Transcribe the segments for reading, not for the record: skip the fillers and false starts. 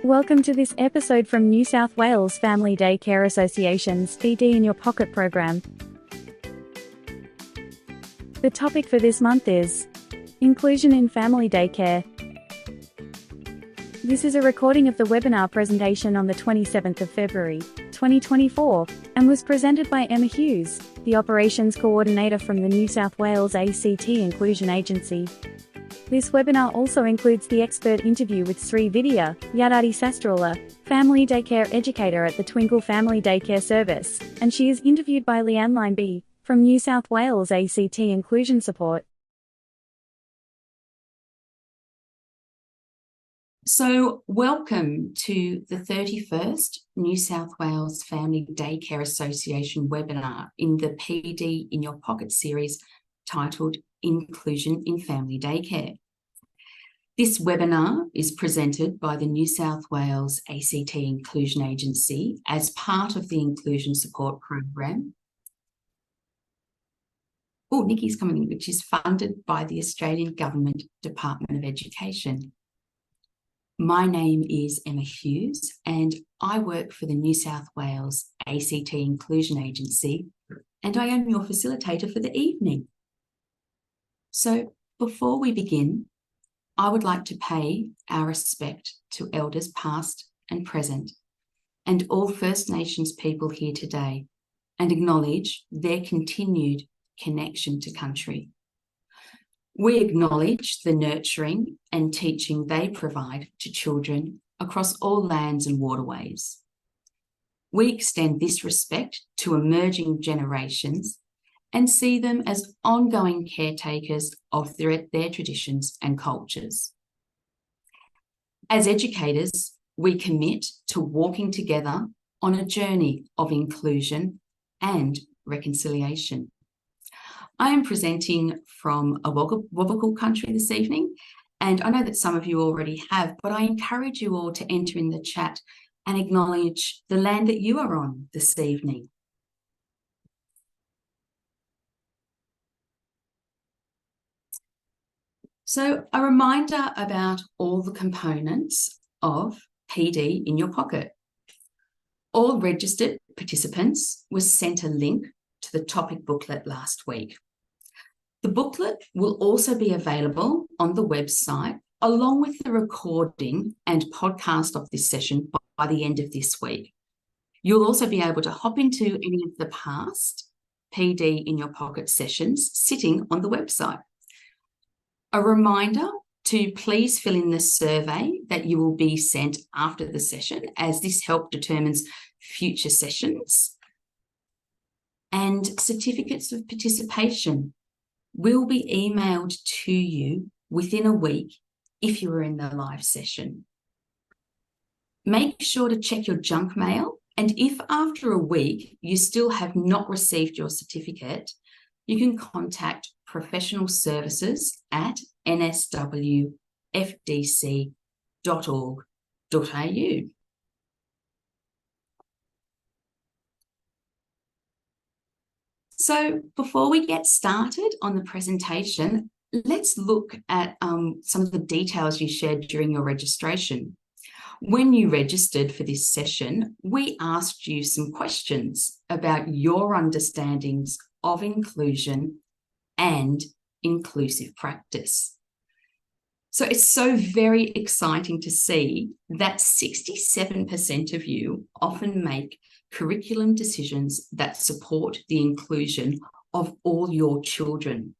Welcome to this episode from New South Wales Family Day Care Association's PD in Your Pocket program. The topic for this month is Inclusion in Family Day Care. This is a recording of the webinar presentation on the 27th of February, 2024, and was presented by Emma Hughes, the Operations Coordinator from the New South Wales ACT Inclusion Agency. This webinar also includes the expert interview with Sreevidya Yadatisastrula, Family Daycare Educator at the Twinkle Family Daycare Service, and she is interviewed by Leanne Limebeer from New South Wales ACT Inclusion Support. So, welcome to the 31st New South Wales Family Daycare Association webinar in the PD in Your Pocket series titled Inclusion in Family Daycare. This webinar is presented by the New South Wales ACT Inclusion Agency as part of the Inclusion Support Program. Oh, Nikki's coming in, which is funded by the Australian Government Department of Education. My name is Emma Hughes and I work for the New South Wales ACT Inclusion Agency, and I am your facilitator for the evening. So before we begin, I would like to pay our respect to elders past and present and all First Nations people here today and acknowledge their continued connection to country. We acknowledge the nurturing and teaching they provide to children across all lands and waterways. We extend this respect to emerging generations and see them as ongoing caretakers of their traditions and cultures. As educators, we commit to walking together on a journey of inclusion and reconciliation. I am presenting from a Wabakal country this evening, and I know that some of you already have, but I encourage you all to enter in the chat and acknowledge the land that you are on this evening. So a reminder about all the components of PD in Your Pocket. All registered participants were sent a link to the topic booklet last week. The booklet will also be available on the website along with the recording and podcast of this session by the end of this week. You'll also be able to hop into any of the past PD in Your Pocket sessions sitting on the website. A reminder to please fill in the survey that you will be sent after the session, as this help determines future sessions. And certificates of participation will be emailed to you within a week if you were in the live session. Make sure to check your junk mail, and if after a week you still have not received your certificate, you can contact professional services at nswfdc.org.au. So before we get started on the presentation, let's look at some of the details you shared during your registration. When you registered for this session, we asked you some questions about your understandings of inclusion and inclusive practice. So it's so very exciting to see that 67% of you often make curriculum decisions that support the inclusion of all your children.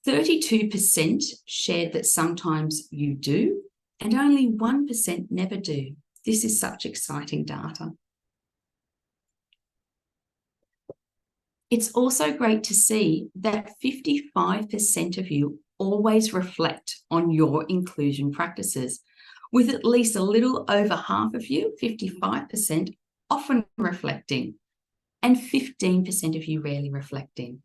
32% shared that sometimes you do, and only 1% never do. This is such exciting data. It's also great to see that 55% of you always reflect on your inclusion practices, with at least a little over half of you, 55%, often reflecting, and 15% of you rarely reflecting.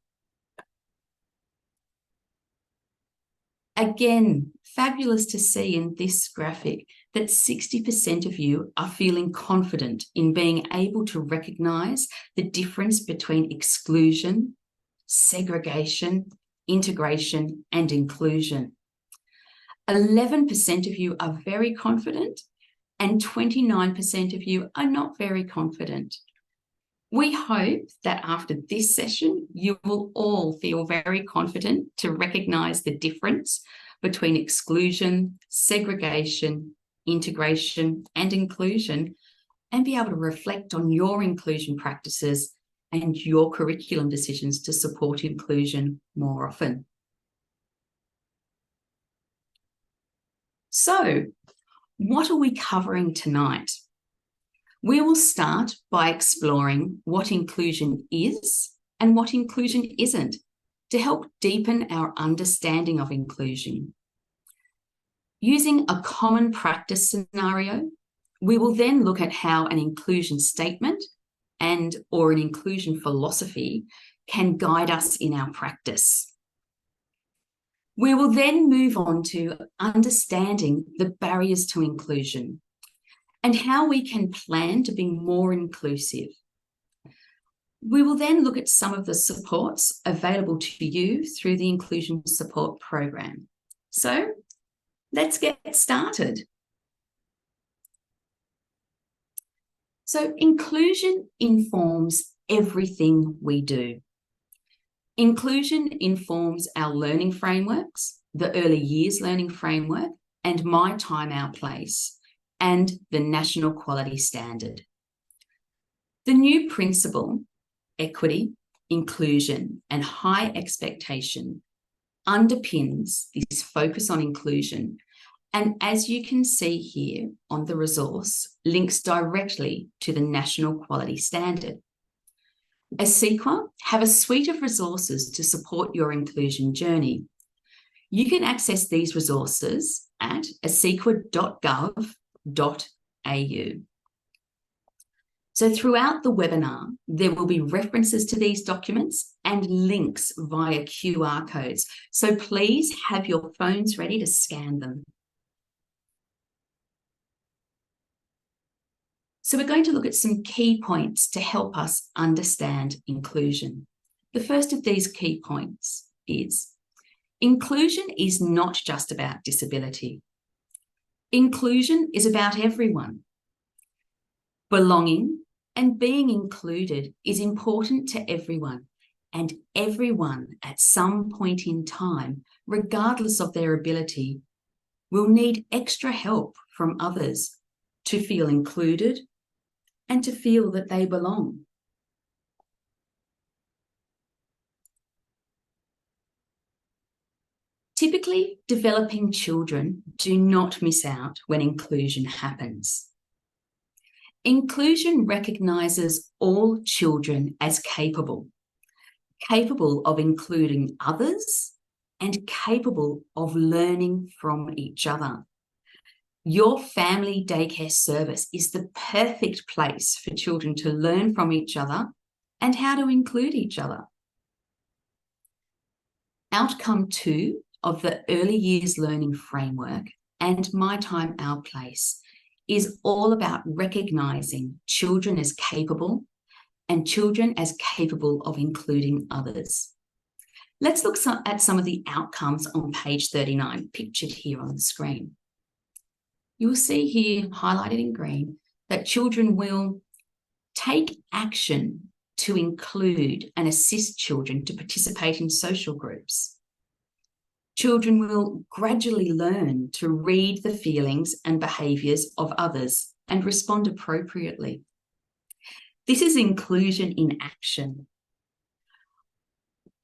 Again, fabulous to see in this graphic that 60% of you are feeling confident in being able to recognise the difference between exclusion, segregation, integration, and inclusion. 11% of you are very confident, and 29% of you are not very confident. We hope that after this session, you will all feel very confident to recognise the difference between exclusion, segregation, integration, and inclusion, and be able to reflect on your inclusion practices and your curriculum decisions to support inclusion more often. So, what are we covering tonight? We will start by exploring what inclusion is and what inclusion isn't to help deepen our understanding of inclusion. Using a common practice scenario, we will then look at how an inclusion statement or an inclusion philosophy can guide us in our practice. We will then move on to understanding the barriers to inclusion and how we can plan to be more inclusive. We will then look at some of the supports available to you through the Inclusion Support Program. So let's get started. So inclusion informs everything we do. Inclusion informs our learning frameworks, the early years learning framework, and My Time, Our Place, and the National Quality Standard. The new principle, equity, inclusion, and high expectation, underpins this focus on inclusion, and as you can see here on the resource, links directly to the National Quality Standard. As CEQA have a suite of resources to support your inclusion journey. You can access these resources at ceqa.gov.au. So throughout the webinar, there will be references to these documents and links via QR codes. So please have your phones ready to scan them. So we're going to look at some key points to help us understand inclusion. The first of these key points is inclusion is not just about disability. Inclusion is about everyone. Belonging and being included is important to everyone, and everyone at some point in time, regardless of their ability, will need extra help from others to feel included and to feel that they belong. Typically, developing children do not miss out when inclusion happens. Inclusion recognises all children as capable of including others and capable of learning from each other. Your family daycare service is the perfect place for children to learn from each other and how to include each other. Outcome 2 of the Early Years Learning Framework and My Time, Our Place is all about recognising children as capable and children as capable of including others. Let's look at some of the outcomes on page 39, pictured here on the screen. You will see here, highlighted in green, that children will take action to include and assist children to participate in social groups. Children will gradually learn to read the feelings and behaviours of others and respond appropriately. This is inclusion in action.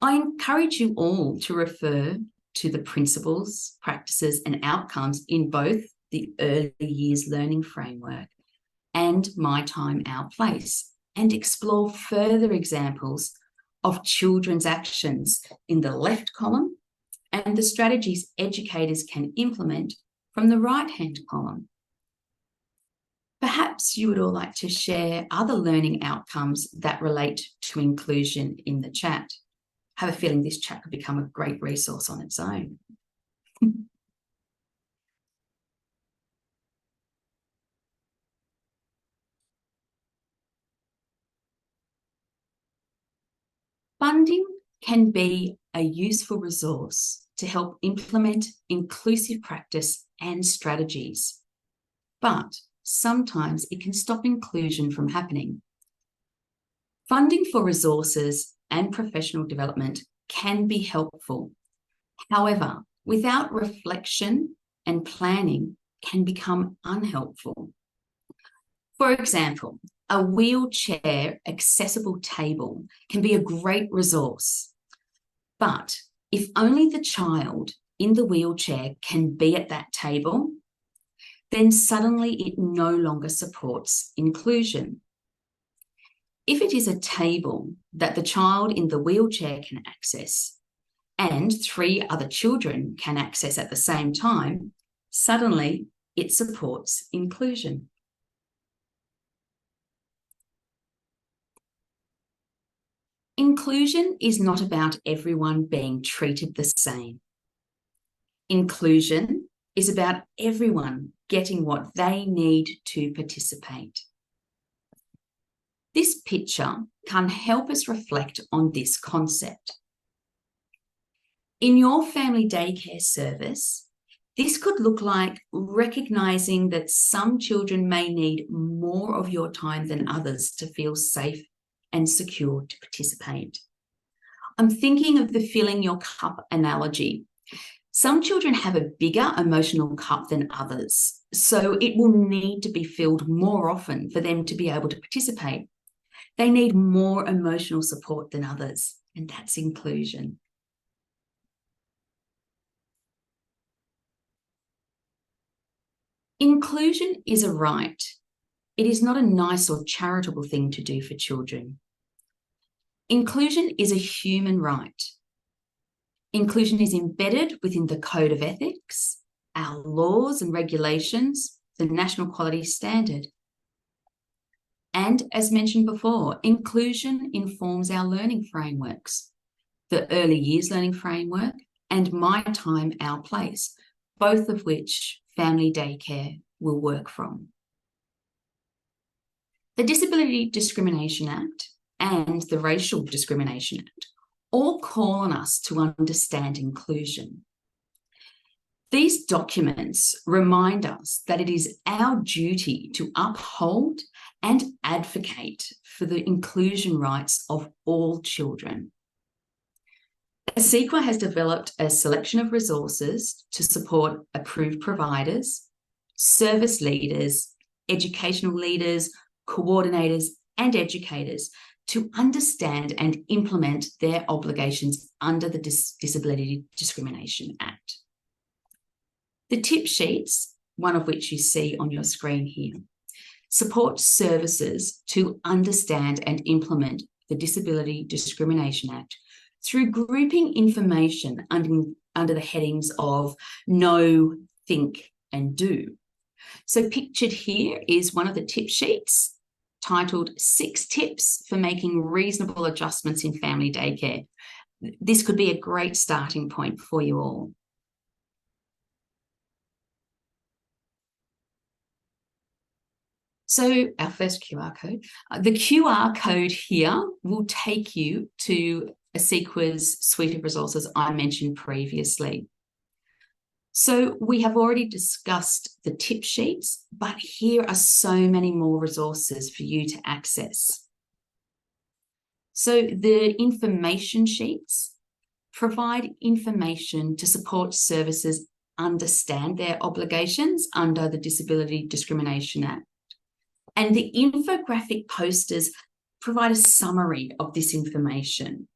I encourage you all to refer to the principles, practices, and outcomes in both the Early Years Learning Framework and My Time, Our Place, and explore further examples of children's actions in the left column and the strategies educators can implement from the right-hand column. Perhaps you would all like to share other learning outcomes that relate to inclusion in the chat. I have a feeling this chat could become a great resource on its own. Funding can be a useful resource to help implement inclusive practice and strategies, but sometimes it can stop inclusion from happening. Funding for resources and professional development can be helpful. However, without reflection and planning can become unhelpful. For example, a wheelchair accessible table can be a great resource, but if only the child in the wheelchair can be at that table, then suddenly it no longer supports inclusion. If it is a table that the child in the wheelchair can access and 3 other children can access at the same time, suddenly it supports inclusion. Inclusion is not about everyone being treated the same. Inclusion is about everyone getting what they need to participate. This picture can help us reflect on this concept. In your family daycare service, this could look like recognising that some children may need more of your time than others to feel safe and secure to participate. I'm thinking of the filling your cup analogy. Some children have a bigger emotional cup than others, so it will need to be filled more often for them to be able to participate. They need more emotional support than others, and that's inclusion. Inclusion is a right. It is not a nice or charitable thing to do for children. Inclusion is a human right. Inclusion is embedded within the Code of Ethics, our laws and regulations, the National Quality Standard. And as mentioned before, inclusion informs our learning frameworks, the Early Years Learning Framework and My Time, Our Place, both of which family daycare will work from. The Disability Discrimination Act and the Racial Discrimination Act all call on us to understand inclusion. These documents remind us that it is our duty to uphold and advocate for the inclusion rights of all children. ASIQA has developed a selection of resources to support approved providers, service leaders, educational leaders, coordinators, and educators to understand and implement their obligations under the Disability Discrimination Act. The tip sheets, one of which you see on your screen here, support services to understand and implement the Disability Discrimination Act through grouping information under the headings of know, think, and do. So pictured here is one of the tip sheets titled 6 Tips for Making Reasonable Adjustments in Family Daycare. This could be a great starting point for you all. So our first QR code. The QR code here will take you to ASIQA's suite of resources I mentioned previously. So we have already discussed the tip sheets, but here are so many more resources for you to access. So the information sheets provide information to support services understand their obligations under the Disability Discrimination Act. And the infographic posters provide a summary of this information.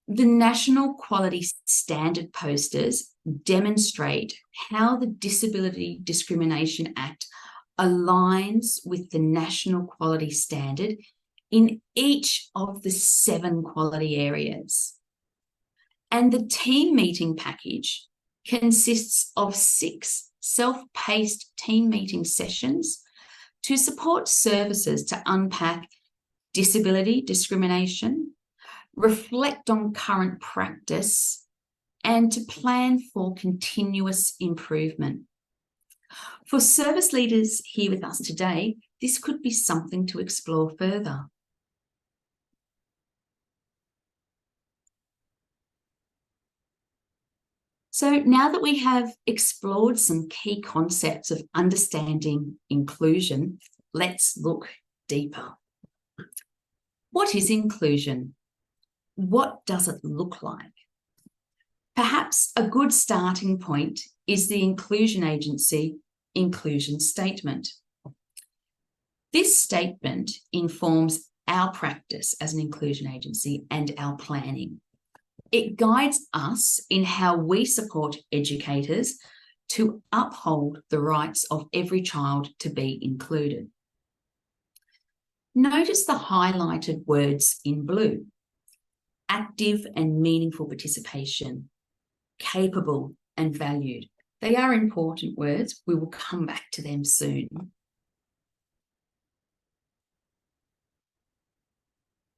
The National Quality Standard posters demonstrate how the Disability Discrimination Act aligns with the National Quality Standard in each of the 7 quality areas. And the team meeting package consists of 6 self-paced team meeting sessions to support services to unpack disability discrimination, reflect on current practice, and to plan for continuous improvement. For service leaders here with us today, this could be something to explore further. So now that we have explored some key concepts of understanding inclusion, let's look deeper. What is inclusion? What does it look like? Perhaps a good starting point is the Inclusion Agency Inclusion Statement. This statement informs our practice as an inclusion agency and our planning. It guides us in how we support educators to uphold the rights of every child to be included. Notice the highlighted words in blue: active and meaningful participation, capable and valued. They are important words. We will come back to them soon.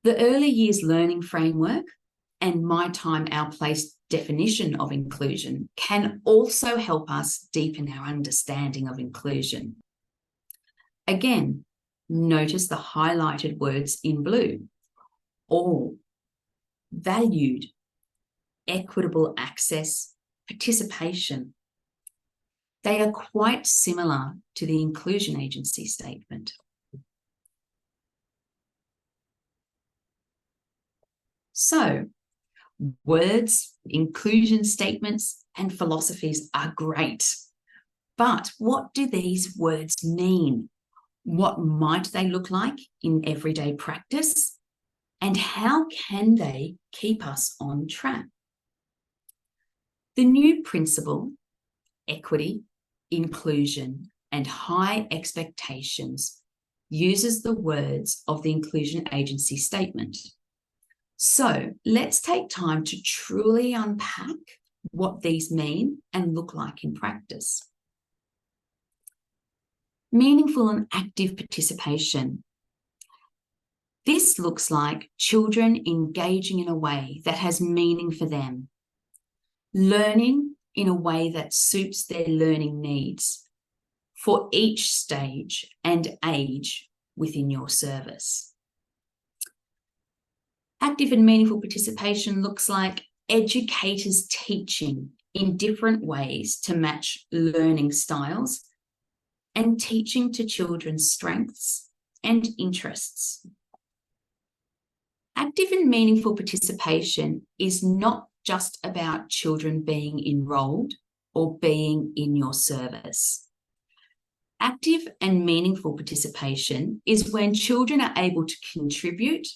The Early Years Learning Framework and My Time, Our Place definition of inclusion can also help us deepen our understanding of inclusion. Again, notice the highlighted words in blue: all, valued, equitable access, participation. They are quite similar to the Inclusion Agency statement. So, words, inclusion statements, and philosophies are great. But what do these words mean? What might they look like in everyday practice? And how can they keep us on track? The new principle, equity, inclusion, and high expectations, uses the words of the Inclusion Agency statement. So let's take time to truly unpack what these mean and look like in practice. Meaningful and active participation. This looks like children engaging in a way that has meaning for them, learning in a way that suits their learning needs for each stage and age within your service. Active and meaningful participation looks like educators teaching in different ways to match learning styles and teaching to children's strengths and interests. Active and meaningful participation is not just about children being enrolled or being in your service. Active and meaningful participation is when children are able to contribute,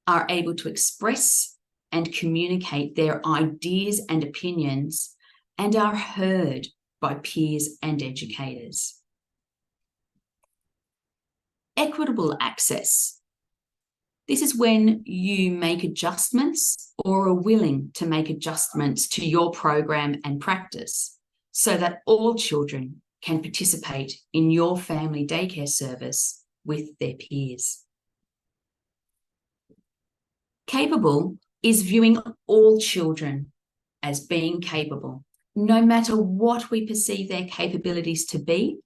are able to express and communicate their ideas and opinions, and are heard by peers and educators. Equitable access. This is when you make adjustments or are willing to make adjustments to your program and practice so that all children can participate in your family daycare service with their peers. Capable is viewing all children as being capable, no matter what we perceive their capabilities to be,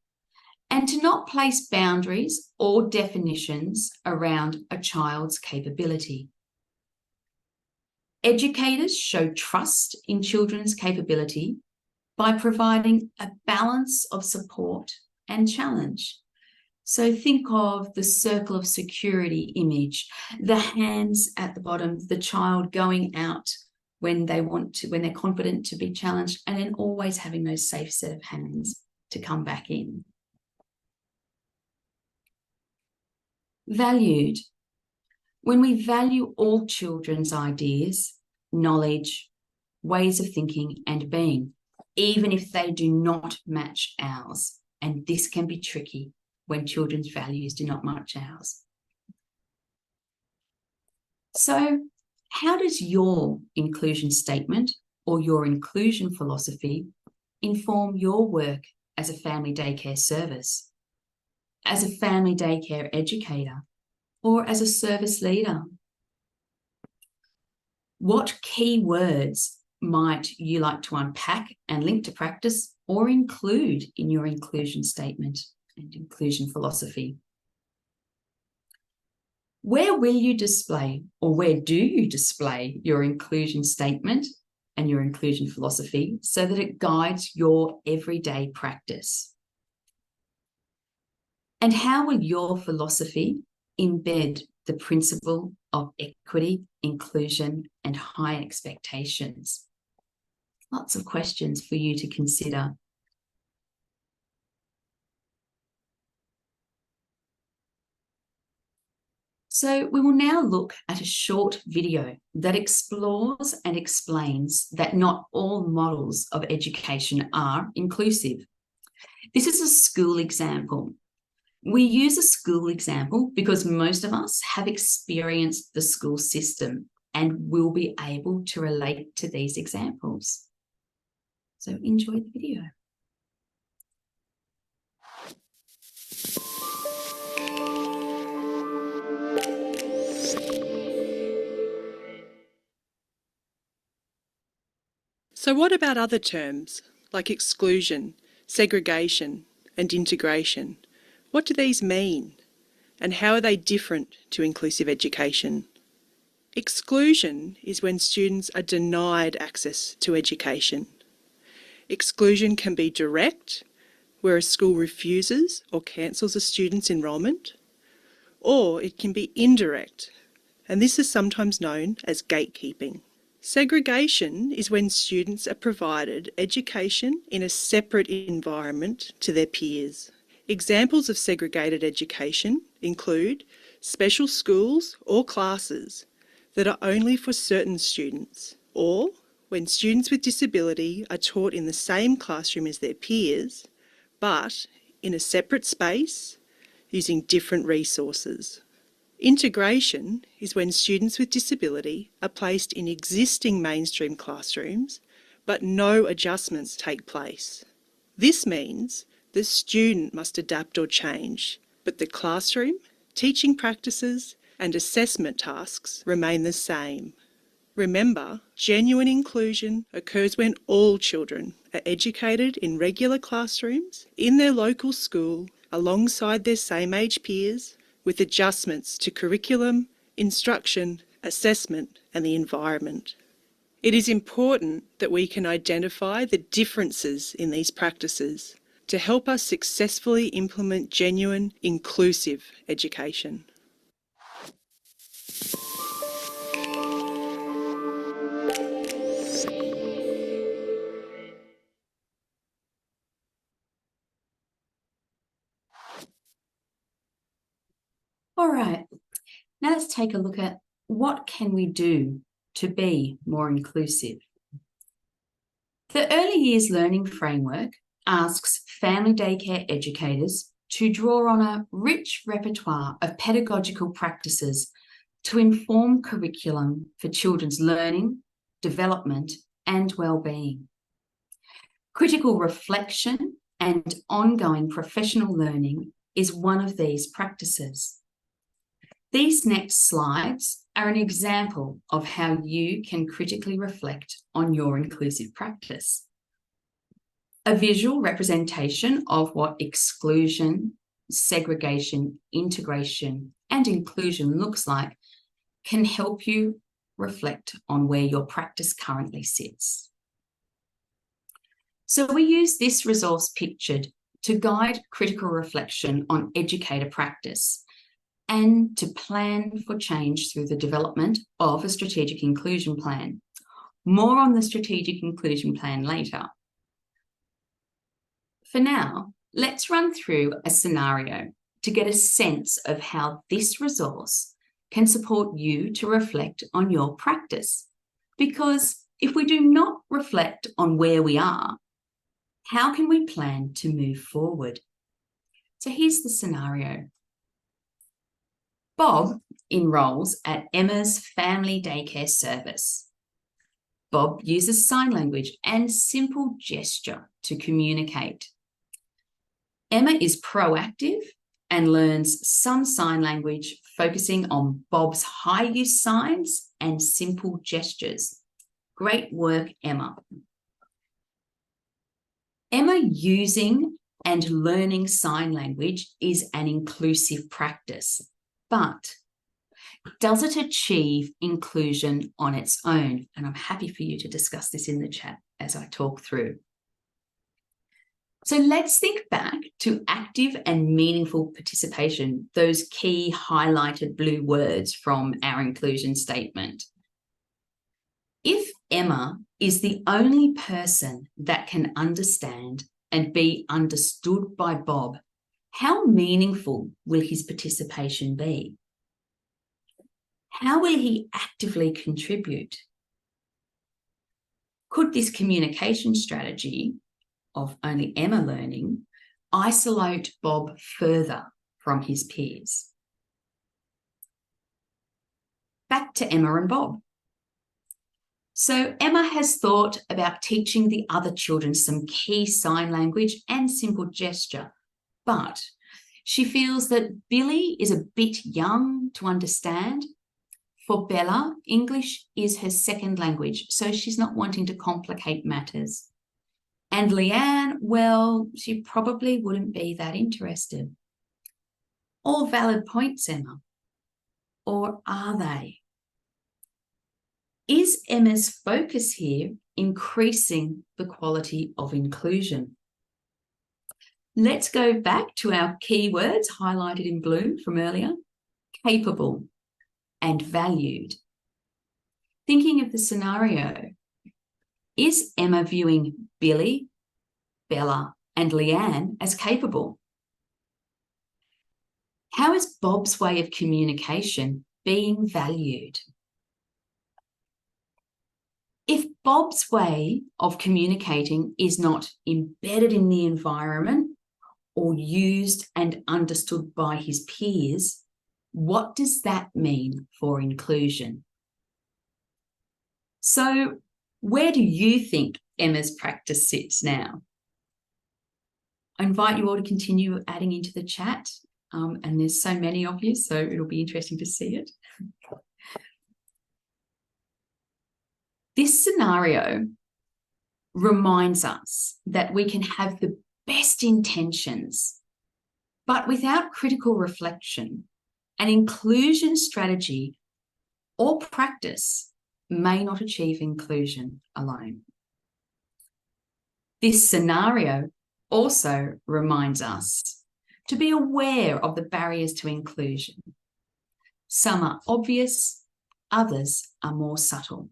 and to not place boundaries or definitions around a child's capability. Educators show trust in children's capability by providing a balance of support and challenge. So think of the circle of security image, the hands at the bottom, the child going out when they want to, when they're confident to be challenged, and then always having those safe set of hands to come back in. Valued. When we value all children's ideas, knowledge, ways of thinking and being, even if they do not match ours, and this can be tricky when children's values do not match ours. So, how does your inclusion statement or your inclusion philosophy inform your work as a family daycare service, as a family daycare educator, or as a service leader? What key words might you like to unpack and link to practice or include in your inclusion statement and inclusion philosophy? Where will you display, or where do you display your inclusion statement and your inclusion philosophy so that it guides your everyday practice? And how will your philosophy embed the principle of equity, inclusion, and high expectations? Lots of questions for you to consider. So we will now look at a short video that explores and explains that not all models of education are inclusive. This is a school example. We use a school example because most of us have experienced the school system and will be able to relate to these examples. So enjoy the video. So what about other terms like exclusion, segregation and integration? What do these mean and how are they different to inclusive education? Exclusion is when students are denied access to education. Exclusion can be direct, where a school refuses or cancels a student's enrolment, or it can be indirect, and this is sometimes known as gatekeeping. Segregation is when students are provided education in a separate environment to their peers. Examples of segregated education include special schools or classes that are only for certain students, or when students with disability are taught in the same classroom as their peers, but in a separate space using different resources. Integration is when students with disability are placed in existing mainstream classrooms, but no adjustments take place. This means the student must adapt or change, but the classroom, teaching practices, and assessment tasks remain the same. Remember, genuine inclusion occurs when all children are educated in regular classrooms, in their local school, alongside their same-age peers, with adjustments to curriculum, instruction, assessment and the environment. It is important that we can identify the differences in these practices to help us successfully implement genuine, inclusive education. All right, now let's take a look at what can we do to be more inclusive. The Early Years Learning Framework asks family daycare educators to draw on a rich repertoire of pedagogical practices to inform curriculum for children's learning, development, and well-being. Critical reflection and ongoing professional learning is one of these practices. These next slides are an example of how you can critically reflect on your inclusive practice. A visual representation of what exclusion, segregation, integration, and inclusion looks like can help you reflect on where your practice currently sits. So we use this resource pictured to guide critical reflection on educator practice and to plan for change through the development of a strategic inclusion plan. More on the strategic inclusion plan later. For now, let's run through a scenario to get a sense of how this resource can support you to reflect on your practice. Because if we do not reflect on where we are, how can we plan to move forward? So here's the scenario. Bob enrolls at Emma's family daycare service. Bob uses sign language and simple gesture to communicate. Emma is proactive and learns some sign language, focusing on Bob's high use signs and simple gestures. Great work, Emma. Emma using and learning sign language is an inclusive practice. But Does it achieve inclusion on its own? And I'm happy for you to discuss this in the chat as I talk through. So let's think back to active and meaningful participation, those key highlighted blue words from our inclusion statement. If Emma is the only person that can understand and be understood by Bob, how meaningful will his participation be? How will he actively contribute? Could this communication strategy of only Emma learning isolate Bob further from his peers? Back to Emma and Bob. So Emma has thought about teaching the other children some key sign language and simple gesture, but she feels that Billy is a bit young to understand. For Bella, English is her second language, so she's not wanting to complicate matters. And Leanne, well, she probably wouldn't be that interested. All valid points, Emma. Or are they? Is Emma's focus here increasing the quality of inclusion? Let's go back to our keywords highlighted in blue from earlier: capable and valued. Thinking of the scenario, is Emma viewing Billy, Bella, and Leanne as capable? How is Bob's way of communication being valued? If Bob's way of communicating is not embedded in the environment or used and understood by his peers, what does that mean for inclusion? So, where do you think Emma's practice sits now? I invite you all to continue adding into the chat, and there's so many of you, so it'll be interesting to see it. This scenario reminds us that we can have the best intentions, but without critical reflection, an inclusion strategy or practice may not achieve inclusion alone. This scenario also reminds us to be aware of the barriers to inclusion. Some are obvious, others are more subtle.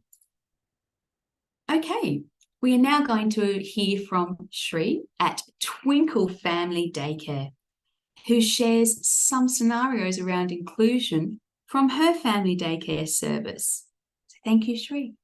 Okay, we are now going to hear from Sree at Twinkle Family Daycare, who shares some scenarios around inclusion from her family daycare service. So thank you, Sree.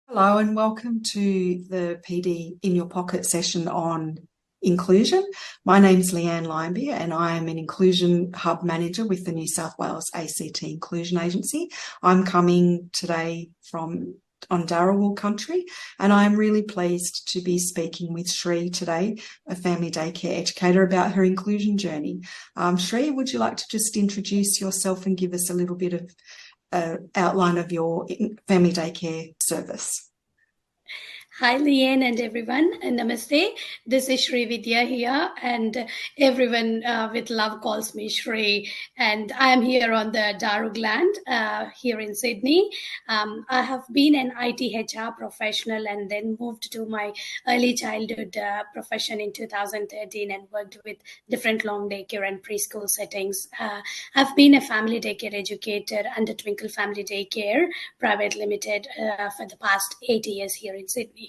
Hello and welcome to the PD In Your Pocket session on inclusion. My name is Leanne Limebeer and I am an Inclusion Hub Manager with the New South Wales ACT Inclusion Agency. I'm coming today from on Darawal country, and I'm really pleased to be speaking with Sree today, a family daycare educator, about her inclusion journey. Sree, would you like to just introduce yourself and give us a little bit of outline of your family daycare service? Hi, Leanne and everyone. Namaste. This is Sreevidya here, and everyone with love calls me Sree. And I am here on the Darug land here in Sydney. I have been an IT HR professional and then moved to my early childhood profession in 2013 and worked with different long daycare and preschool settings. I've been a family daycare educator under Twinkle Family Daycare Private Limited for the past 8 years here in Sydney.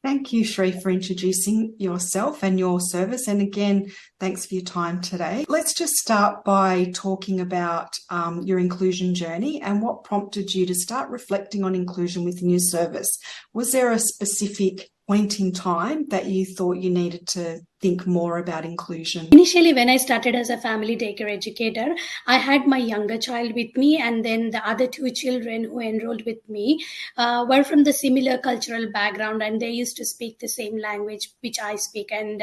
Thank you, Sree, for introducing yourself and your service. And again, thanks for your time today. Let's just start by talking about your inclusion journey and what prompted you to start reflecting on inclusion within your service. Was there a specific point in time that you thought you needed to think more about inclusion? Initially, when I started as a family daycare educator, I had my younger child with me, and then the other two children who enrolled with me were from the similar cultural background, and they used to speak the same language which I speak, and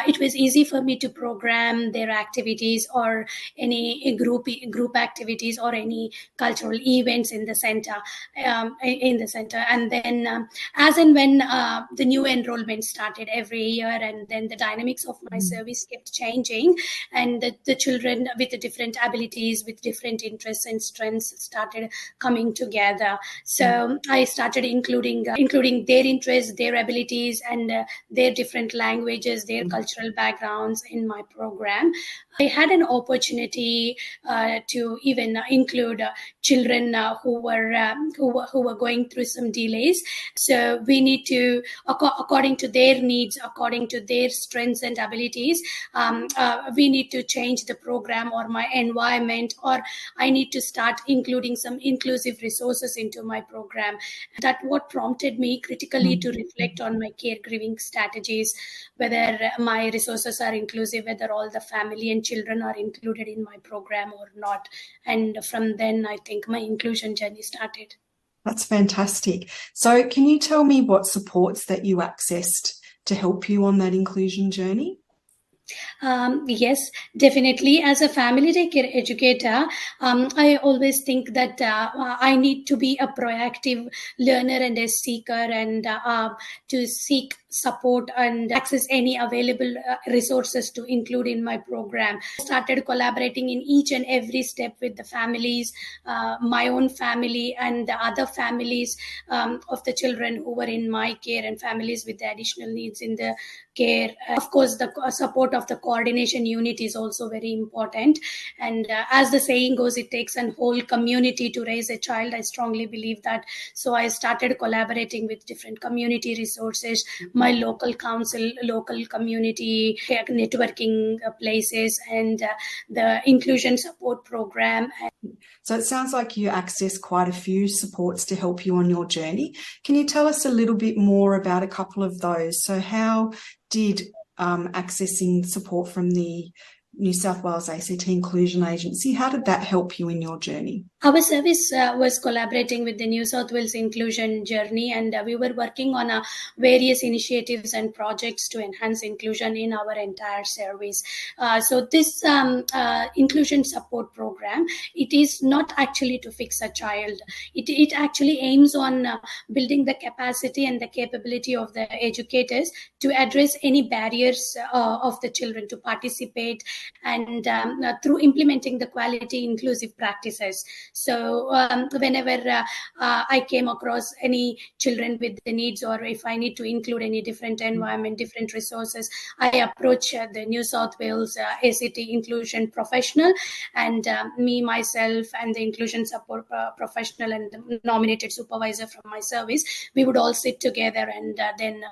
it was easy for me to program their activities or any group activities or any cultural events in the center. And then as and when the new enrollment started every year, and then the dynamics of my service kept changing, and the children with the different abilities, with different interests and strengths started coming together. So I started including their interests, their abilities, and their different languages, their cultural backgrounds in my program. I had an opportunity to even include children who were going through some delays. So we need to, according to their needs, according to their strengths and abilities, we need to change the program or my environment, or I need to start including some inclusive resources into my program. That what prompted me critically to reflect on my caregiving strategies, whether my resources are inclusive, whether all the family and children are included in my program or not. And from then, I think my inclusion journey started. That's fantastic. So can you tell me what supports that you accessed to help you on that inclusion journey? Yes, definitely. As a family daycare educator, I always think that I need to be a proactive learner and a seeker, and to seek support and access any available resources to include in my program. I started collaborating in each and every step with the families, my own family and the other families of the children who were in my care, and families with the additional needs in the care. Of course, the support of the coordination unit is also very important. And as the saying goes, it takes a whole community to raise a child. I strongly believe that. So I started collaborating with different community resources, my local council, local community networking places, and the inclusion support program. So it sounds like you access quite a few supports to help you on your journey. Can you tell us a little bit more about a couple of those? So how did accessing support from the New South Wales ACT Inclusion Agency, how did that help you in your journey? Our service was collaborating with the New South Wales Inclusion Journey, and we were working on various initiatives and projects to enhance inclusion in our entire service. So this inclusion support program, it is not actually to fix a child. It actually aims on building the capacity and the capability of the educators to address any barriers of the children to participate, and through implementing the quality inclusive practices. So whenever I came across any children with the needs, or if I need to include any different environment, different resources, I approach the New South Wales ACT inclusion professional, and me, myself, and the inclusion support professional and the nominated supervisor from my service, we would all sit together and then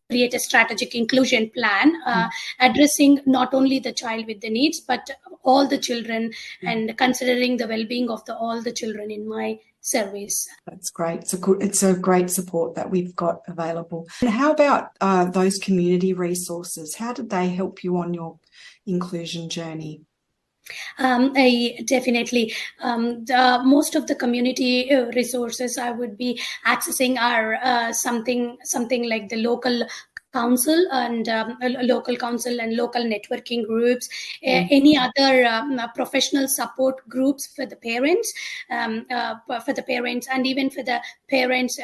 create a strategic inclusion plan addressing not only the child with the needs, but all the children, and considering the well-being of all the children in my service. That's great. It's a great support that we've got available. And how about those community resources? How did they help you on your inclusion journey? I definitely, most of the community resources I would be accessing are something like the local council and local networking groups, any other professional support groups for the parents, and even for the parents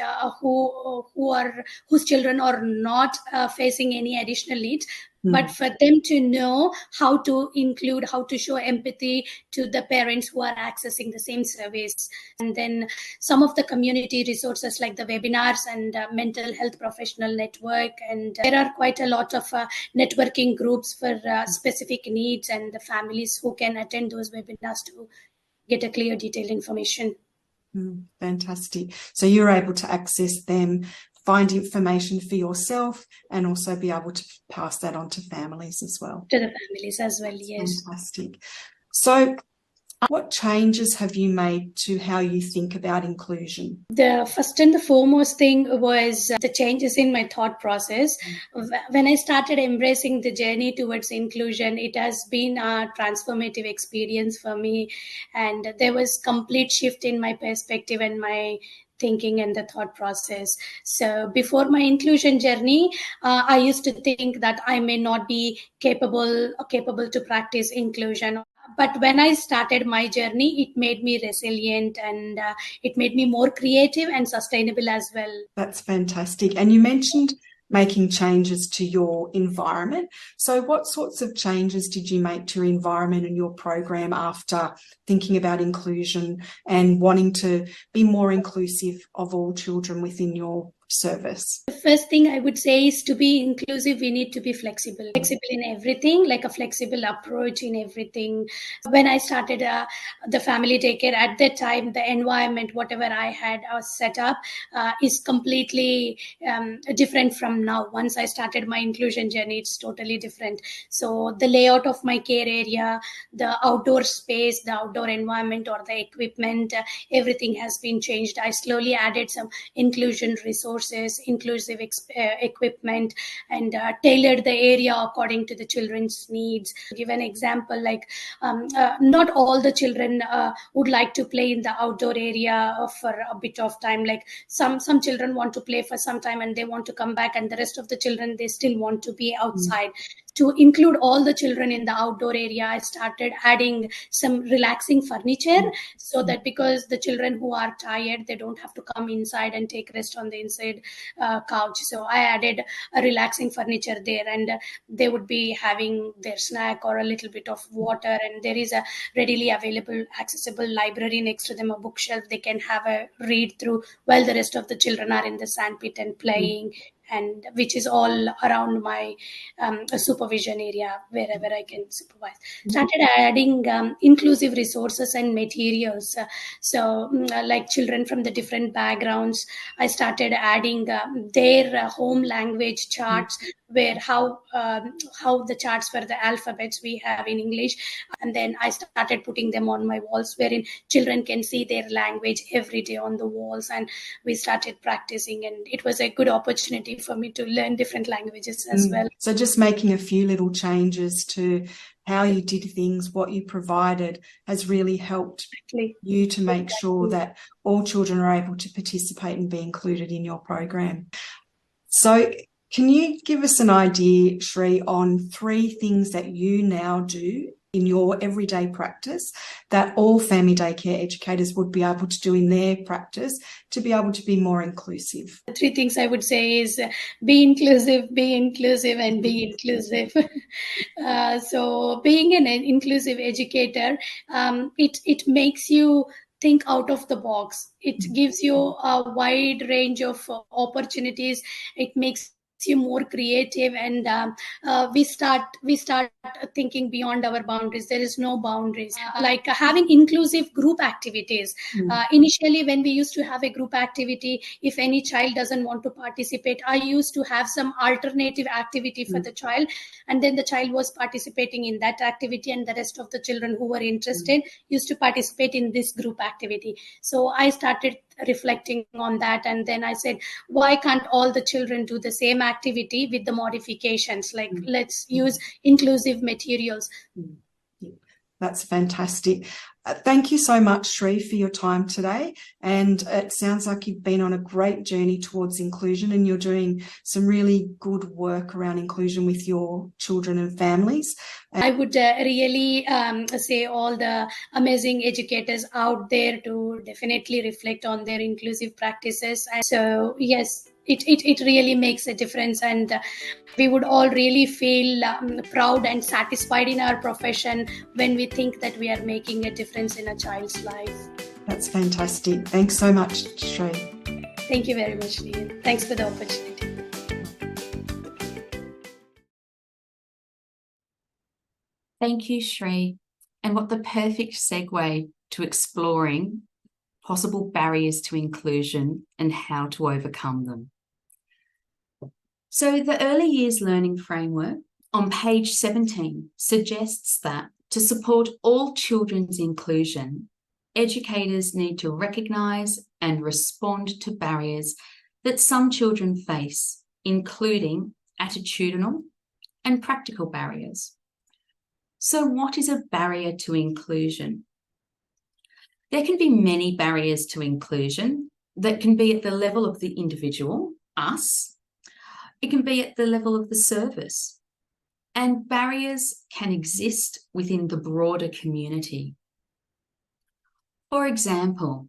whose children are not facing any additional needs. But for them to know how to include, how to show empathy to the parents who are accessing the same service. And then some of the community resources like the webinars and mental health professional network. And there are quite a lot of networking groups for specific needs, and the families who can attend those webinars to get a clear, detailed information. Fantastic. So you're able to access them, find information for yourself, and also be able to pass that on to families as well. To the families as well, yes. Fantastic. So What changes have you made to how you think about inclusion? The first and the foremost thing was the changes in my thought process. When I started embracing the journey towards inclusion, it has been a transformative experience for me. And there was complete shift in my perspective and my thinking and the thought process. So before my inclusion journey, I used to think that I may not be capable to practice inclusion. But when I started my journey, it made me resilient, and it made me more creative and sustainable as well. That's fantastic. And you mentioned making changes to your environment. So what sorts of changes did you make to your environment and your program after thinking about inclusion and wanting to be more inclusive of all children within your service? The first thing I would say is, to be inclusive, we need to be flexible in everything, like a flexible approach in everything. When I started the family daycare, at that time, the environment, whatever I had set up, is completely different from now. Once I started my inclusion journey, it's totally different. So the layout of my care area, the outdoor space, the outdoor environment, or the equipment, everything has been changed. I slowly added some inclusion resources, inclusive equipment, and tailored the area according to the children's needs. To give an example, like not all the children would like to play in the outdoor area for a bit of time. Like some children want to play for some time and they want to come back, and the rest of the children, they still want to be outside. To include all the children in the outdoor area, I started adding some relaxing furniture, so that because the children who are tired, they don't have to come inside and take rest on the inside couch. So I added a relaxing furniture there, and they would be having their snack or a little bit of water, and there is a readily available, accessible library next to them, a bookshelf they can have a read through, while the rest of the children are in the sandpit and playing. And which is all around my supervision area, wherever I can supervise. Started adding inclusive resources and materials. Like children from the different backgrounds, I started adding their home language charts, where how the charts for the alphabets we have in English, and then I started putting them on my walls, wherein children can see their language every day on the walls, and we started practicing, and it was a good opportunity for me to learn different languages as well. So just making a few little changes to how you did things, what you provided, has really helped you to make sure that all children are able to participate and be included in your program. So can you give us an idea, Sree, on 3 things that you now do in your everyday practice that all family daycare educators would be able to do in their practice to be able to be more inclusive? 3 things I would say is be inclusive, and be inclusive. So being an inclusive educator, it makes you think out of the box. It gives you a wide range of opportunities. It makes you more creative, and we start thinking beyond our boundaries. There is no boundaries. Like having inclusive group activities. Initially, when we used to have a group activity, if any child doesn't want to participate, I used to have some alternative activity for the child, and then the child was participating in that activity, and the rest of the children who were interested used to participate in this group activity. So I started reflecting on that, and then I said, why can't all the children do the same activity with the modifications? Like, let's use inclusive materials. That's fantastic. Thank you so much, Sree, for your time today. And it sounds like you've been on a great journey towards inclusion, and you're doing some really good work around inclusion with your children and families. I would really say all the amazing educators out there to definitely reflect on their inclusive practices. And so, yes, it really makes a difference, and we would all really feel proud and satisfied in our profession when we think that we are making a difference in a child's life. That's fantastic. Thanks so much, Sree. Thank you very much, Leanne. Thanks for the opportunity. Thank you, Sree. And what the perfect segue to exploring possible barriers to inclusion and how to overcome them. So the Early Years Learning Framework on page 17 suggests that To support all children's inclusion, educators need to recognise and respond to barriers that some children face, including attitudinal and practical barriers. So what is a barrier to inclusion? There can be many barriers to inclusion that can be at the level of the individual, us. It can be at the level of the service. And barriers can exist within the broader community. For example,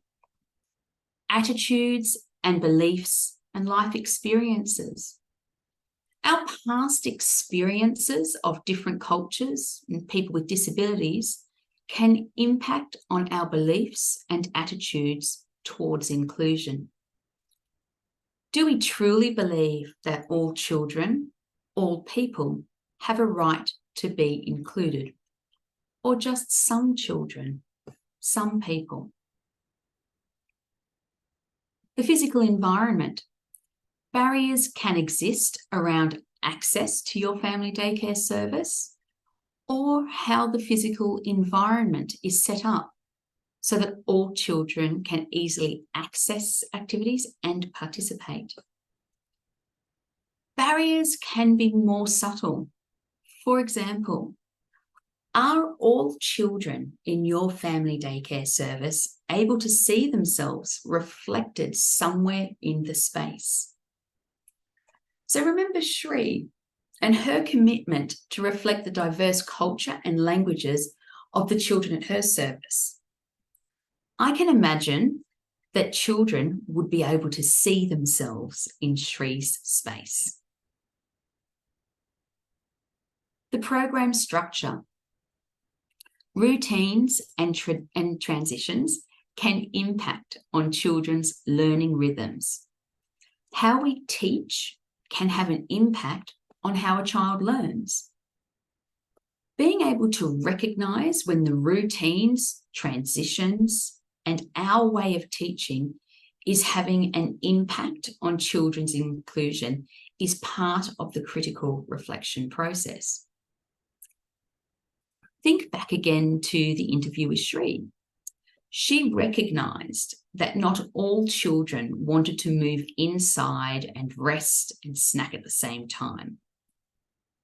attitudes and beliefs and life experiences. Our past experiences of different cultures and people with disabilities can impact on our beliefs and attitudes towards inclusion. Do we truly believe that all children, all people, have a right to be included, or just some children, some people? The physical environment. Barriers can exist around access to your family daycare service or how the physical environment is set up so that all children can easily access activities and participate. Barriers can be more subtle. For example, are all children in your family daycare service able to see themselves reflected somewhere in the space? So remember Sree and her commitment to reflect the diverse culture and languages of the children at her service. I can imagine that children would be able to see themselves in Sree's space. The program structure. Routines and transitions can impact on children's learning rhythms. How we teach can have an impact on how a child learns. Being able to recognise when the routines, transitions, and our way of teaching is having an impact on children's inclusion is part of the critical reflection process. Think back again to the interview with Sree. She recognised that not all children wanted to move inside and rest and snack at the same time.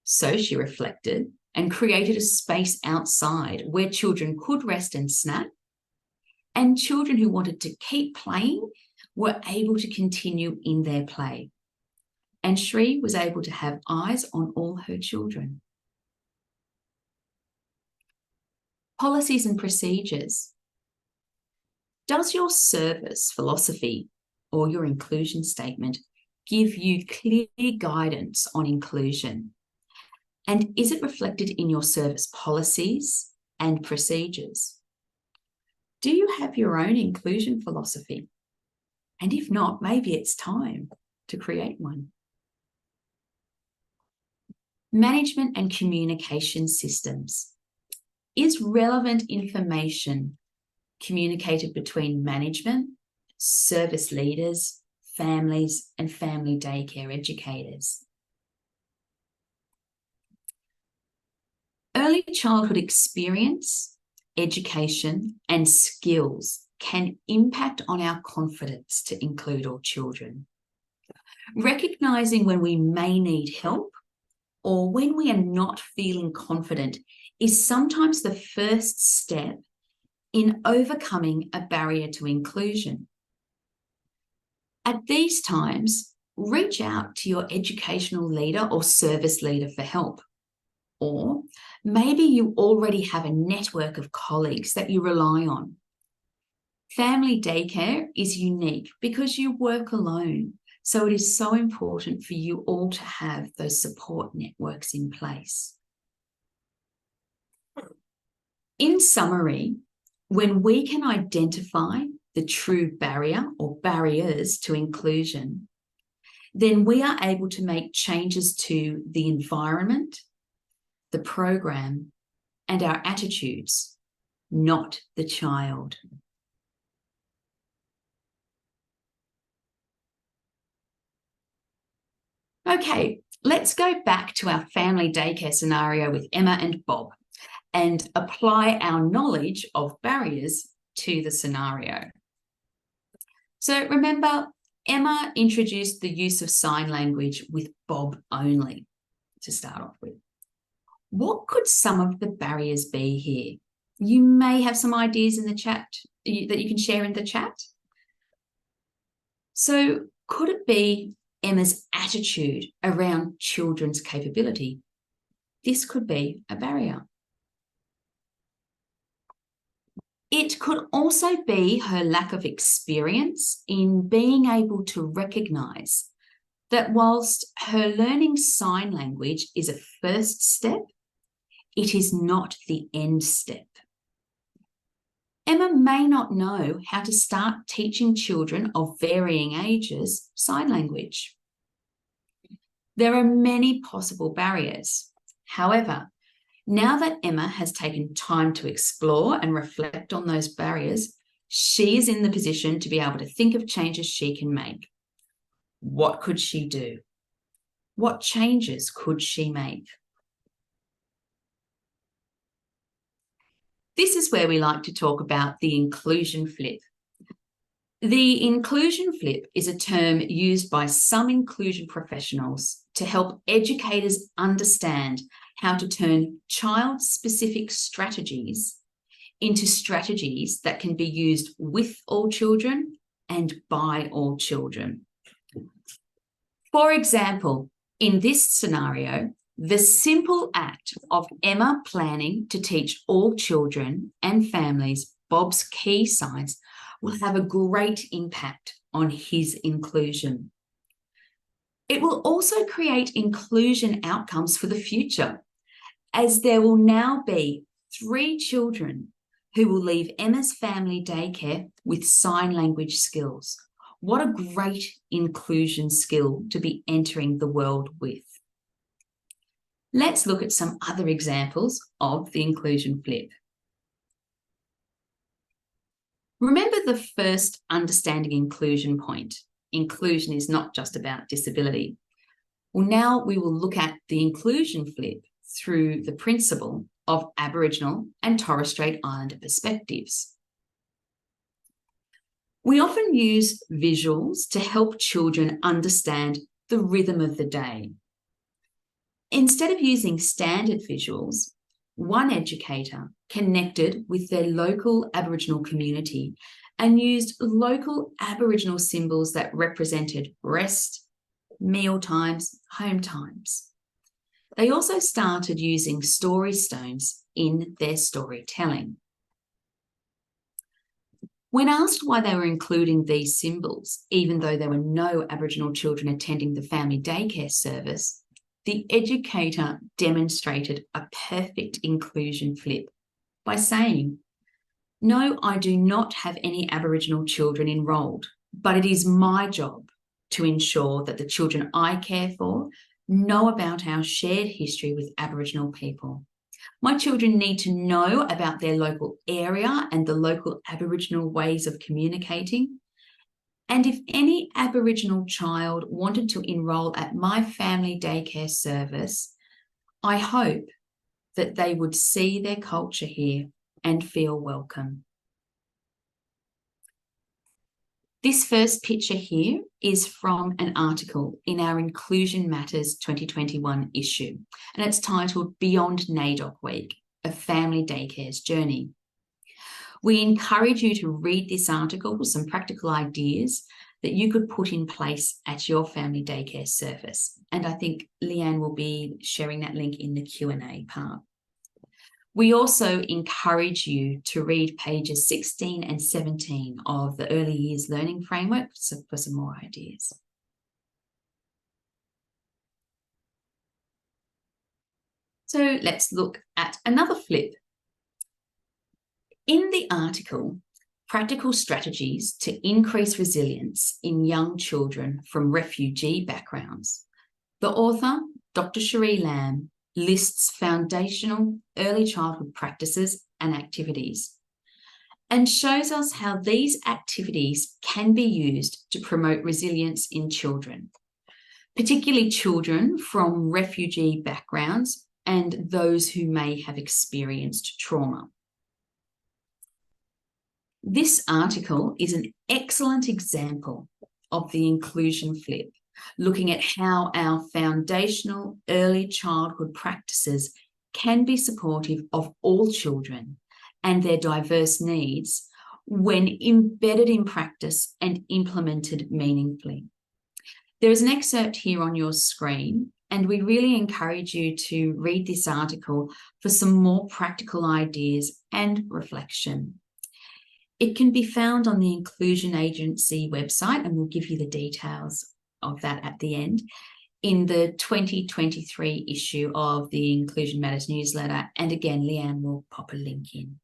So she reflected and created a space outside where children could rest and snack, and children who wanted to keep playing were able to continue in their play. And Sree was able to have eyes on all her children. Policies and procedures. Does your service philosophy or your inclusion statement give you clear guidance on inclusion? And is it reflected in your service policies and procedures? Do you have your own inclusion philosophy? And if not, maybe it's time to create one. Management and communication systems. Is relevant information communicated between management, service leaders, families, and family daycare educators? Early childhood experience, education, and skills can impact on our confidence to include all children. Recognising when we may need help or when we are not feeling confident is sometimes the first step in overcoming a barrier to inclusion. At these times, reach out to your educational leader or service leader for help. Or maybe you already have a network of colleagues that you rely on. Family daycare is unique because you work alone, so it is so important for you all to have those support networks in place. In summary, when we can identify the true barrier or barriers to inclusion, then we are able to make changes to the environment, the program, and our attitudes, not the child. Okay, let's go back to our family daycare scenario with Emma and Bob. and apply our knowledge of barriers to the scenario. So remember, Emma introduced the use of sign language with Bob only to start off with. What could some of the barriers be here? You may have some ideas in the chat that you can share in the chat. So could it be Emma's attitude around children's capability? This could be a barrier. It could also be her lack of experience in being able to recognise that whilst her learning sign language is a first step, it is not the end step. Emma may not know how to start teaching children of varying ages sign language. There are many possible barriers. However, now that Emma has taken time to explore and reflect on those barriers, she is in the position to be able to think of changes she can make. What could she do? What changes could she make? This is where we like to talk about the inclusion flip. The inclusion flip is a term used by some inclusion professionals to help educators understand how to turn child-specific strategies into strategies that can be used with all children and by all children. For example, in this scenario, the simple act of Emma planning to teach all children and families Bob's key signs will have a great impact on his inclusion. It will also create inclusion outcomes for the future, as there will now be 3 children who will leave Emma's family daycare with sign language skills. What a great inclusion skill to be entering the world with. Let's look at some other examples of the inclusion flip. Remember the first understanding inclusion point. Inclusion is not just about disability. Well, now we will look at the inclusion flip through the principle of Aboriginal and Torres Strait Islander perspectives. We often use visuals to help children understand the rhythm of the day. Instead of using standard visuals, one educator connected with their local Aboriginal community and used local Aboriginal symbols that represented rest, meal times, home times. They also started using story stones in their storytelling. When asked why they were including these symbols, even though there were no Aboriginal children attending the family daycare service, the educator demonstrated a perfect inclusion flip by saying, "No, I do not have any Aboriginal children enrolled, but it is my job to ensure that the children I care for know about our shared history with Aboriginal people. My children need to know about their local area and the local Aboriginal ways of communicating. And if any Aboriginal child wanted to enrol at my family daycare service, I hope that they would see their culture here and feel welcome." This first picture here is from an article in our Inclusion Matters 2021 issue, and it's titled "Beyond NAIDOC Week, A Family Daycare's Journey." We encourage you to read this article with some practical ideas that you could put in place at your family daycare service. And I think Leanne will be sharing that link in the Q&A part. We also encourage you to read pages 16 and 17 of the Early Years Learning Framework for some more ideas. So let's look at another flip. In the article, "Practical Strategies to Increase Resilience in Young Children from Refugee Backgrounds," the author, Dr. Cherie Lamb, lists foundational early childhood practices and activities and shows us how these activities can be used to promote resilience in children, particularly children from refugee backgrounds and those who may have experienced trauma. This article is an excellent example of the inclusion flip, looking at how our foundational early childhood practices can be supportive of all children and their diverse needs when embedded in practice and implemented meaningfully. There is an excerpt here on your screen, and we really encourage you to read this article for some more practical ideas and reflection. It can be found on the Inclusion Agency website, and we'll give you the details of that at the end, in the 2023 issue of the Inclusion Matters newsletter. And again, Leanne will pop a link in.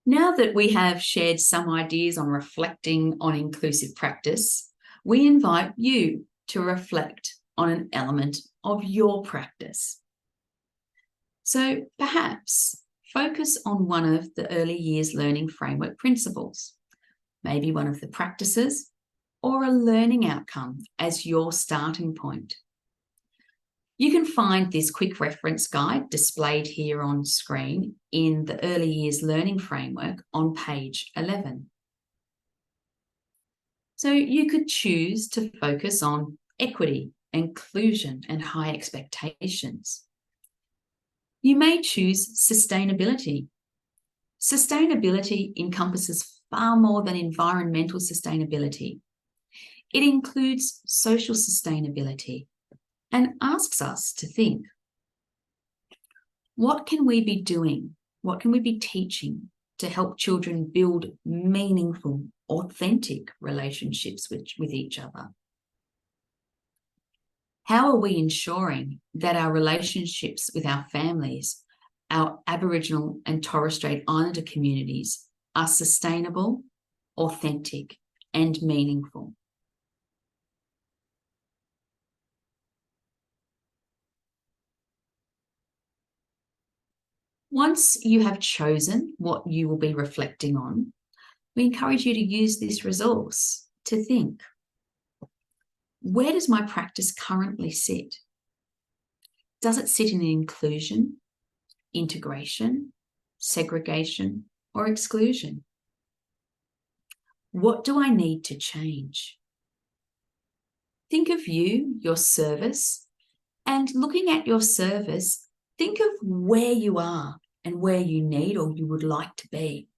Now that we have shared some ideas on reflecting on inclusive practice, we invite you to reflect on an element of your practice. So perhaps focus on one of the early years learning framework principles, maybe one of the practices or a learning outcome as your starting point. You can find this quick reference guide displayed here on screen in the Early Years Learning Framework on page 11. So you could choose to focus on equity, inclusion, and high expectations. You may choose sustainability. Sustainability encompasses far more than environmental sustainability. It includes social sustainability and asks us to think, what can we be doing? What can we be teaching to help children build meaningful, authentic relationships with each other? How are we ensuring that our relationships with our families, our Aboriginal and Torres Strait Islander communities are sustainable, authentic, and meaningful? Once you have chosen what you will be reflecting on, we encourage you to use this resource to think, where does my practice currently sit? Does it sit in inclusion, integration, segregation, or exclusion? What do I need to change? Think of you, your service, and looking at your service, think of where you are and where you need or you would like to be.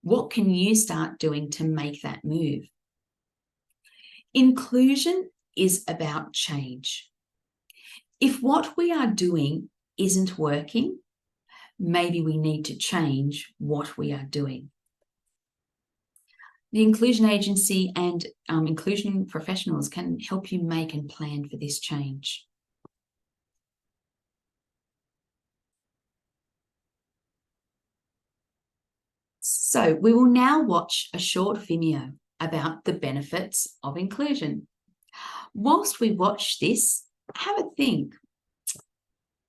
What can you start doing to make that move? Inclusion is about change. If what we are doing isn't working, maybe we need to change what we are doing. The Inclusion Agency and inclusion professionals can help you make and plan for this change. So we will now watch a short video about the benefits of inclusion. Whilst we watch this, have a think.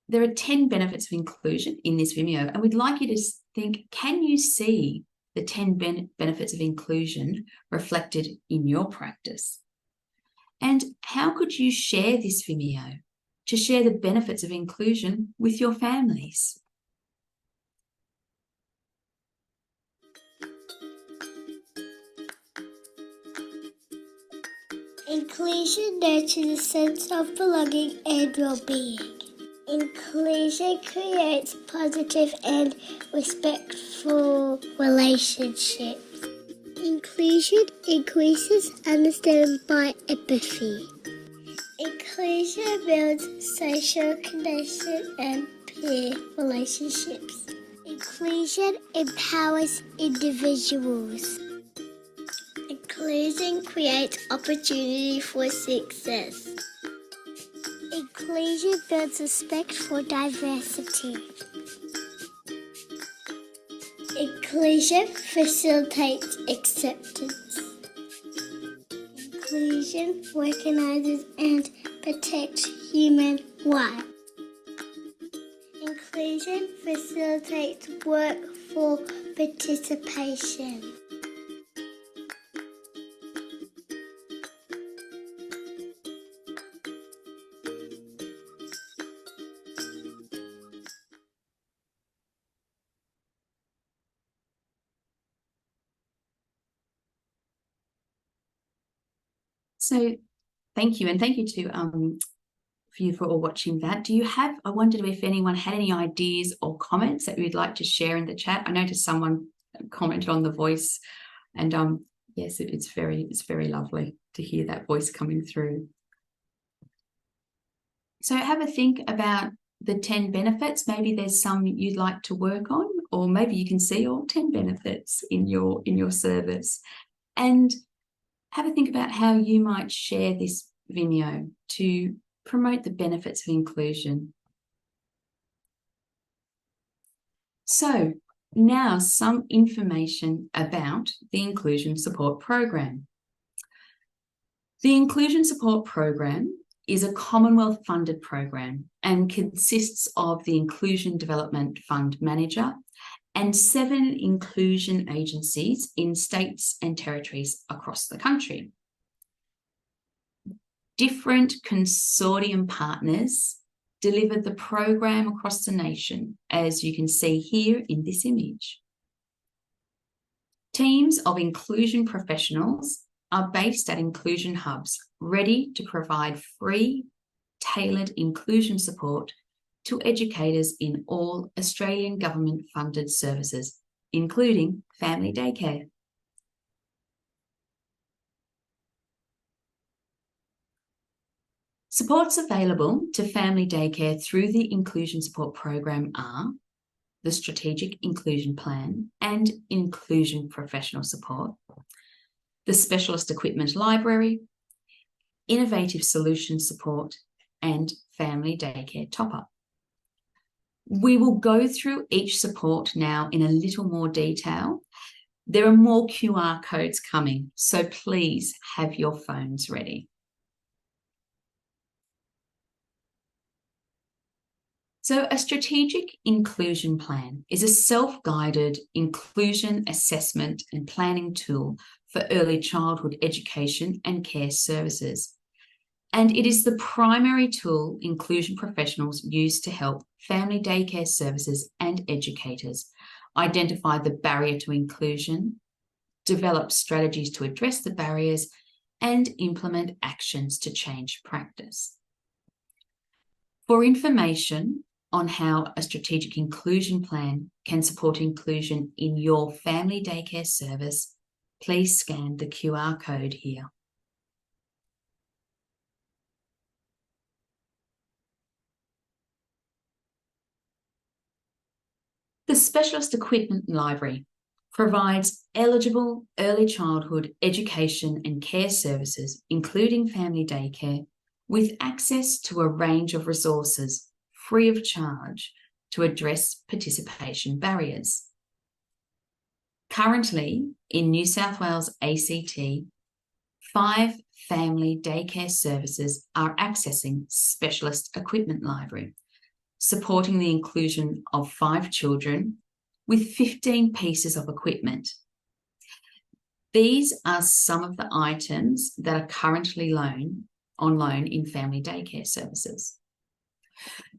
There are 10 benefits of inclusion in this video, and we'd like you to think, can you see the 10 benefits of inclusion reflected in your practice? And how could you share this video to share the benefits of inclusion with your families? Inclusion nurtures a sense of belonging and well-being. Inclusion creates positive and respectful relationships. Inclusion increases understanding by empathy. Inclusion builds social connection and peer relationships. Inclusion empowers individuals. Inclusion creates opportunity for success. Inclusion builds respect for diversity. Inclusion facilitates acceptance. Inclusion recognizes and protects human rights. Inclusion facilitates work for participation. So thank you, and thank you to for you for all watching that. I wondered if anyone had any ideas or comments that you'd like to share in the chat. I noticed someone commented on the voice, and yes, it's very lovely to hear that voice coming through. So have a think about the 10 benefits. Maybe there's some you'd like to work on, or maybe you can see all 10 benefits in your service. And have a think about how you might share this Vimeo to promote the benefits of inclusion. So now some information about the Inclusion Support Program. The Inclusion Support Program is a Commonwealth-funded program and consists of the Inclusion Development Fund Manager and 7 inclusion agencies in states and territories across the country. Different consortium partners delivered the program across the nation, as you can see here in this image. Teams of inclusion professionals are based at inclusion hubs, ready to provide free, tailored inclusion support to educators in all Australian government-funded services, including family daycare. Supports available to family daycare through the Inclusion Support Program are the Strategic Inclusion Plan and Inclusion Professional Support, the Specialist Equipment Library, Innovative Solution Support, and Family Daycare Top-Up. We will go through each support now in a little more detail. There are more QR codes coming, so please have your phones ready. So a strategic inclusion plan is a self-guided inclusion assessment and planning tool for early childhood education and care services. And it is the primary tool inclusion professionals use to help family daycare services and educators identify the barrier to inclusion, develop strategies to address the barriers, and implement actions to change practice. For information on how a strategic inclusion plan can support inclusion in your family daycare service, please scan the QR code here. The Specialist Equipment Library provides eligible early childhood education and care services, including family daycare, with access to a range of resources free of charge to address participation barriers. Currently, in New South Wales ACT, 5 family daycare services are accessing Specialist Equipment Library, supporting the inclusion of 5 children with 15 pieces of equipment. These are some of the items that are currently on loan in family daycare services.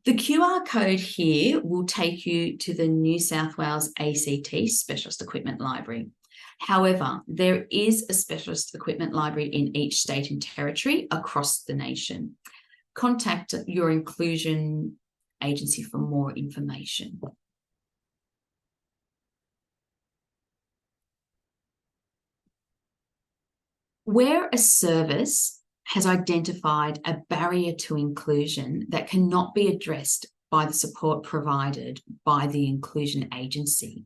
The QR code here will take you to the New South Wales ACT Specialist Equipment Library. However, there is a Specialist Equipment Library in each state and territory across the nation. Contact your inclusion agency for more information. Where a service has identified a barrier to inclusion that cannot be addressed by the support provided by the inclusion agency,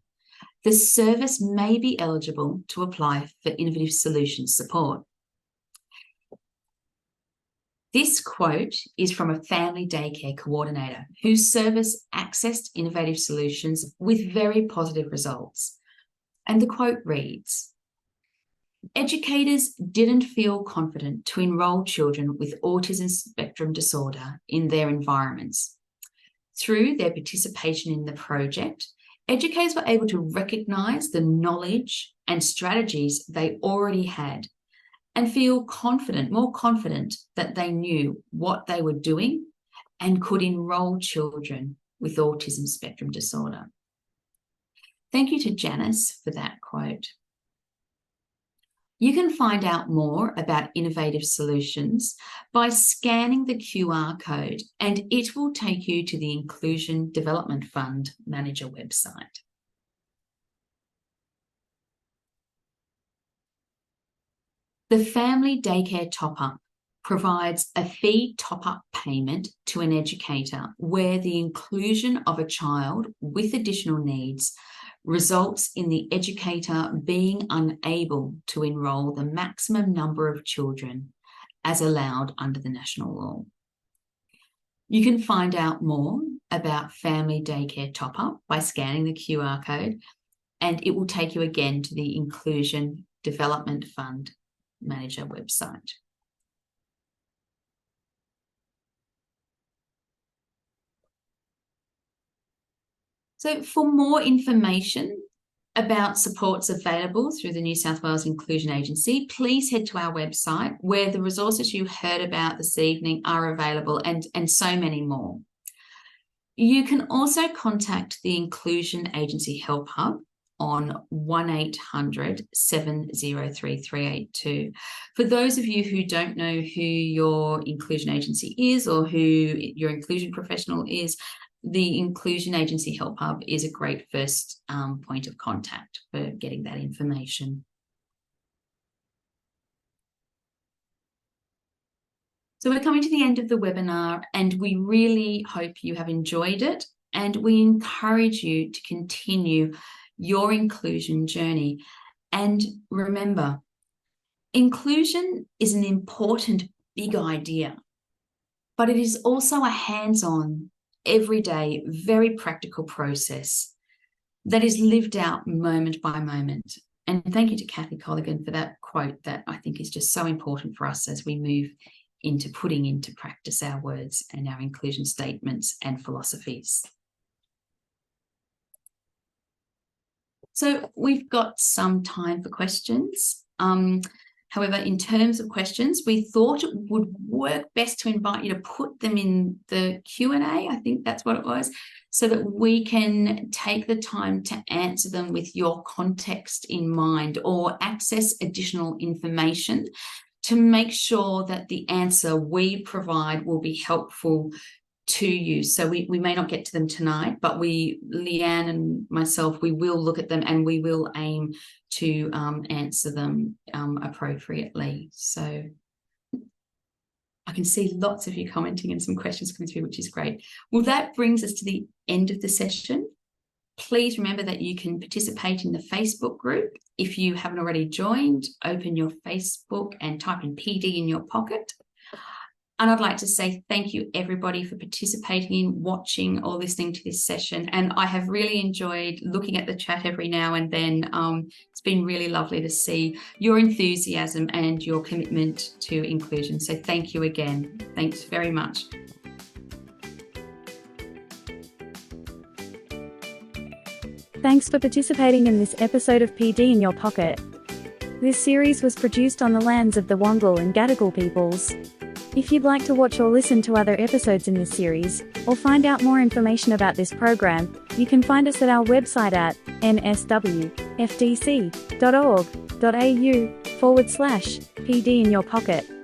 the service may be eligible to apply for Innovative Solutions support. This quote is from a family daycare coordinator whose service accessed Innovative Solutions with very positive results. And the quote reads, "Educators didn't feel confident to enrol children with autism spectrum disorder in their environments. Through their participation in the project, educators were able to recognise the knowledge and strategies they already had and feel confident, more confident that they knew what they were doing and could enrol children with autism spectrum disorder." Thank you to Janice for that quote. You can find out more about innovative solutions by scanning the QR code, and it will take you to the Inclusion Development Fund Manager website. The Family Daycare Top-Up provides a fee top-up payment to an educator where the inclusion of a child with additional needs results in the educator being unable to enrol the maximum number of children as allowed under the national law. You can find out more about Family Daycare Top-Up by scanning the QR code, and it will take you again to the Inclusion Development Fund Manager website. So for more information about supports available through the New South Wales Inclusion Agency, please head to our website where the resources you heard about this evening are available, and so many more. You can also contact the Inclusion Agency Help Hub on 1800 703 382. For those of you who don't know who your inclusion agency is or who your inclusion professional is, the Inclusion Agency Help Hub is a great first point of contact for getting that information. So we're coming to the end of the webinar, and we really hope you have enjoyed it, and we encourage you to continue your inclusion journey. And remember, inclusion is an important big idea, but it is also a hands-on, everyday, very practical process that is lived out moment by moment. And thank you to Kathy Colligan for that quote that I think is just so important for us as we move into putting into practice our words and our inclusion statements and philosophies. So we've got some time for questions. However, in terms of questions, we thought it would work best to invite you to put them in the Q&A, I think that's what it was, so that we can take the time to answer them with your context in mind or access additional information to make sure that the answer we provide will be helpful to you. So we may not get to them tonight, but Leanne and myself, we will look at them and we will aim to answer them appropriately. So I can see lots of you commenting and some questions coming through, which is great. Well, that brings us to the end of the session. Please remember that you can participate in the Facebook group. If you haven't already joined, open your Facebook and type in PD in your pocket. And I'd like to say thank you, everybody, for participating in, watching, or listening to this session. And I have really enjoyed looking at the chat every now and then. It's been really lovely to see your enthusiasm and your commitment to inclusion. So thank you again. Thanks very much. Thanks for participating in this episode of PD in Your Pocket. This series was produced on the lands of the Wangal and Gadigal peoples. If you'd like to watch or listen to other episodes in this series, or find out more information about this program, you can find us at our website at nswfdc.org.au/PD in your pocket.